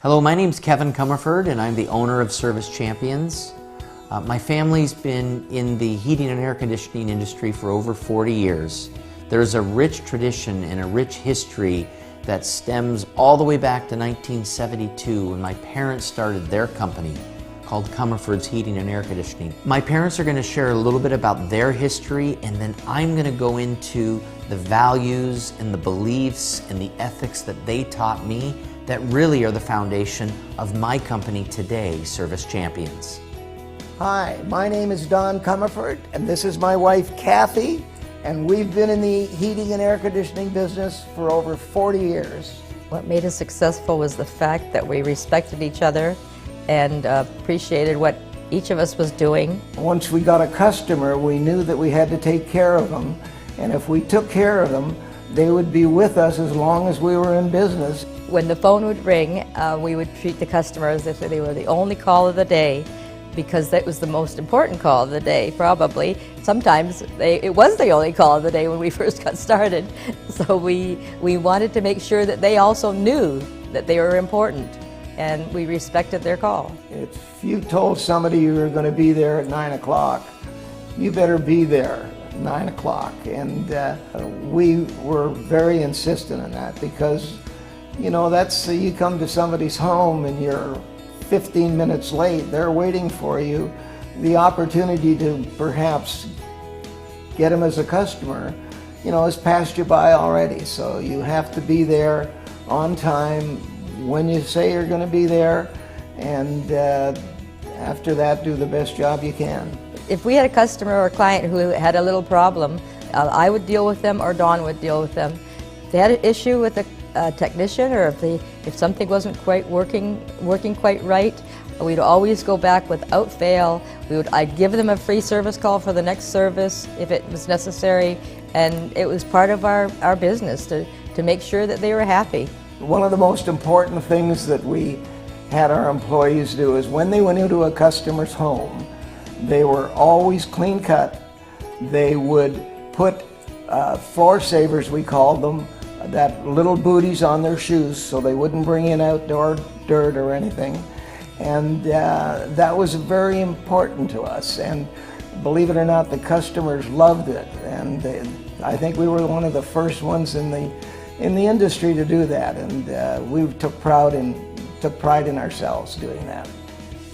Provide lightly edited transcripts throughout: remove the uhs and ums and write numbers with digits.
Hello, my name's Kevin Comerford and I'm the owner of Service Champions. My family's been in the heating and air conditioning industry for over 40 years. There's a rich tradition and a rich history that stems all the way back to 1972 when my parents started their company called Comerford's Heating and Air Conditioning. My parents are going to share a little bit about their history, and then I'm going to go into the values and the beliefs and the ethics that they taught me that really are the foundation of my company today, Service Champions. Hi, my name is Don Comerford, and this is my wife Kathy, and we've been in the heating and air conditioning business for over 40 years. What made us successful was the fact that we respected each other and appreciated what each of us was doing. Once we got a customer, we knew that we had to take care of them, and if we took care of them, they would be with us as long as we were in business. When the phone would ring, we would treat the customer as if they were the only call of the day, because that was the most important call of the day, probably. Sometimes it was the only call of the day when we first got started. So we wanted to make sure that they also knew that they were important, and we respected their call. If you told somebody you were going to be there at 9 o'clock, you better be there at 9 o'clock. And we were very insistent on that, because you know, that's you come to somebody's home and you're 15 minutes late, they're waiting for you. The opportunity to perhaps get them as a customer, you know, has passed you by already. So you have to be there on time when you say you're going to be there, and after that, do the best job you can. If we had a customer or a client who had a little problem, I would deal with them or Dawn would deal with them. If they had an issue with a technician, or if something wasn't quite working quite right, we'd always go back without fail. I'd give them a free service call for the next service if it was necessary, and it was part of our business to make sure that they were happy. One of the most important things that we had our employees do is when they went into a customer's home, they were always clean cut. They would put floor savers, we called them, that little booties on their shoes so they wouldn't bring in outdoor dirt or anything. And that was very important to us, and believe it or not, the customers loved it, and I think we were one of the first ones in the industry to do that, and we took pride in ourselves doing that.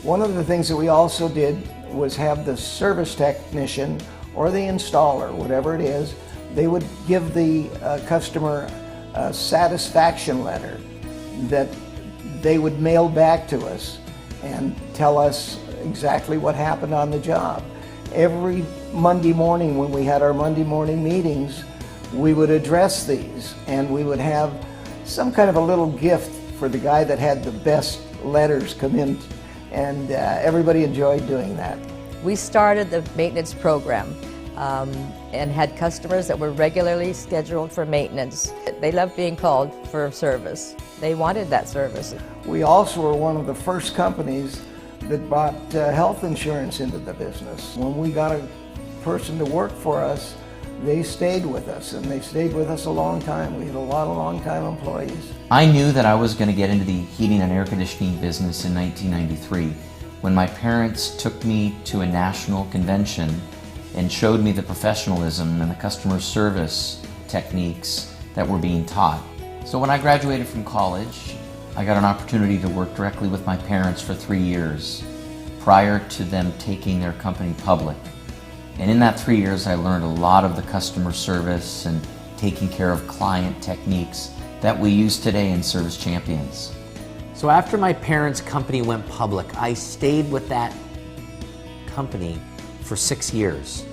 One of the things that we also did was have the service technician or the installer, whatever it is, they would give the customer a satisfaction letter that they would mail back to us and tell us exactly what happened on the job. Every Monday morning when we had our Monday morning meetings, we would address these, and we would have some kind of a little gift for the guy that had the best letters come in, and everybody enjoyed doing that. We started the maintenance program and had customers that were regularly scheduled for maintenance. They loved being called for service. They wanted that service. We also were one of the first companies that brought health insurance into the business. When we got a person to work for us, they stayed with us, and they stayed with us a long time. We had a lot of long-time employees. I knew that I was going to get into the heating and air conditioning business in 1993 when my parents took me to a national convention and showed me the professionalism and the customer service techniques that were being taught. So when I graduated from college, I got an opportunity to work directly with my parents for 3 years prior to them taking their company public. And in that 3 years, I learned a lot of the customer service and taking care of client techniques that we use today in Service Champions. So after my parents' company went public, I stayed with that company for 6 years,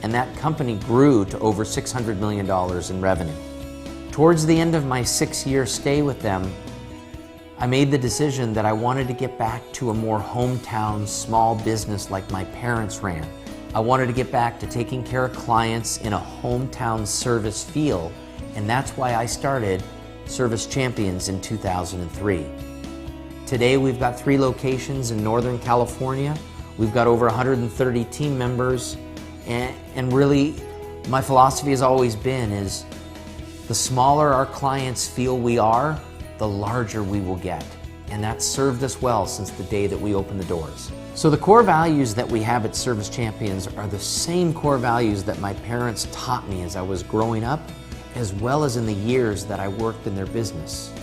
and that company grew to over $600 million in revenue. Towards the end of my 6-year stay with them, I made the decision that I wanted to get back to a more hometown small business like my parents ran. I wanted to get back to taking care of clients in a hometown service feel, and that's why I started Service Champions in 2003. Today we've got 3 locations in Northern California. We've got over 130 team members, and really my philosophy has always been is the smaller our clients feel we are, the larger we will get. and that's served us well since the day that we opened the doors. So the core values that we have at Service Champions are the same core values that my parents taught me as I was growing up, as well as in the years that I worked in their business.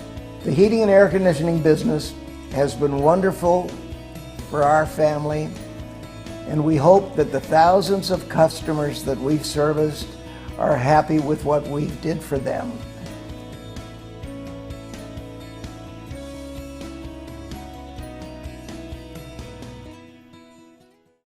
The heating and air conditioning business has been wonderful for our family, and we hope that the thousands of customers that we've serviced are happy with what we did for them.